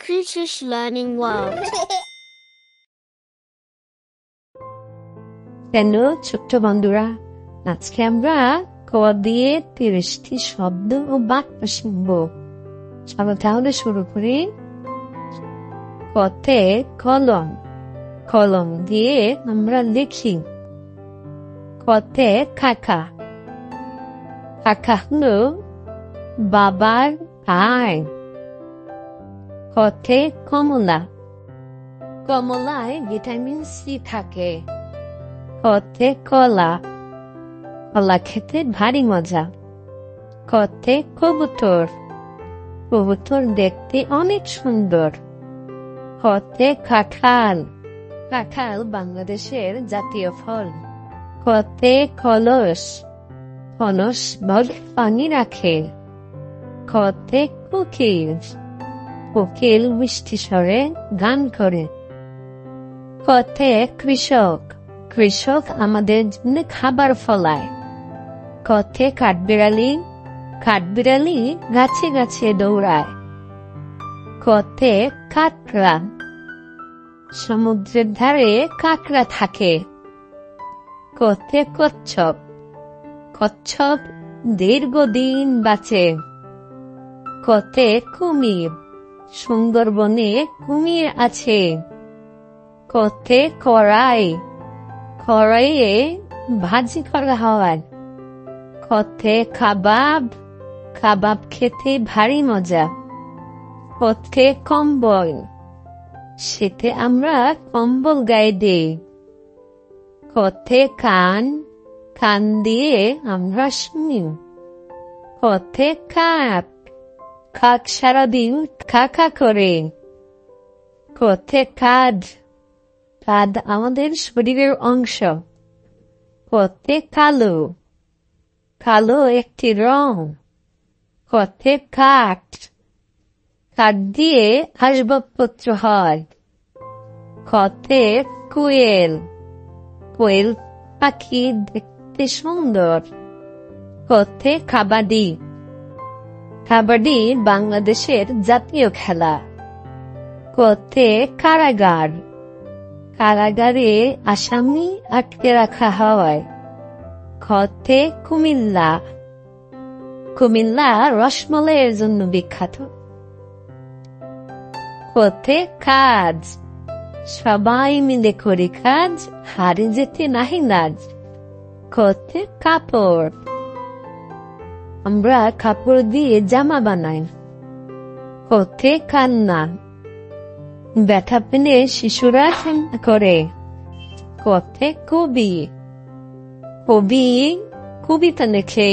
Creatures Learning World. Hello ছোট্ট বন্ধুরা, আজকে আমরা ক দিয়ে 30টি শব্দ ও বাক্য শিখব। চলো তাহলে শুরু করি। কতে কলম, কলম দিয়ে আমরা লিখি। কতে কাকা, কাকা হলো বাবার ভাই। কতে কমলা, কমলায় ভিটামিন সি থাকে। কতে কলা, কলা খেতে ভারী মজা। কতে কবুতর, কবুতর দেখতে অনেক সুন্দর। কতে কাঁঠাল, কাঁঠাল বাংলাদেশের জাতীয় ফল। কতে কলস, কলস ভরে পানি রাখে। কতে কোকিল, কোকিল মিষ্টি স্বরে গান করে। কতে কৃষক, কৃষক আমাদের জন্য খাবার ফলায়। কতে কাঠবিড়ালি, কাঠবিড়ালি গাছে গাছে দৌড়ায়। কতে কাঁকড়া, সমুদ্রের ধারে কাঁকড়া থাকে। কতে কচ্ছপ, কচ্ছপ দীর্ঘদিন বাঁচে। কতে কুমির, সুন্দরবনে কুমির আছে। কতে কড়াই, কড়াইয়ে ভাজি করা হয়। কতে কাবাব, কাবাব খেতে ভারী মজা। কতে কম্বল, শীতে আমরা কম্বল গায়ে দিই। কতে কান, কান দিয়ে আমরা শুনি। কতে কাক, কাক সারাদিন কাকা করে। কতে কাঁধ, কাঁধ আমাদের শরীরের অংশ। কতে কালো, কালো একটি রং। কতে কাঠ, কাঠ দিয়ে আসবাবপত্র হয়। কতে কোয়েল, কোয়েল পাখি দেখতে সুন্দর। কতে কাবাডি, কাবাডি বাংলাদেশের জাতীয় খেলা। কতে কারাগার, কারাগারে আসামি আটকে রাখা হয়। কতে কুমিল্লা, কুমিল্লা রসমলাইয়ের জন্য বিখ্যাত। কতে কাজ, সবাই মিলে করি কাজ, হারে যেতে নাহি লাজ। কতে কাপড়, আমরা কাপড় দিয়ে জামা বানাই। কতে কান্না, ব্যথা পেলে শিশুরা কান্না করে। কতে কবি, কবি কবিতা লেখে।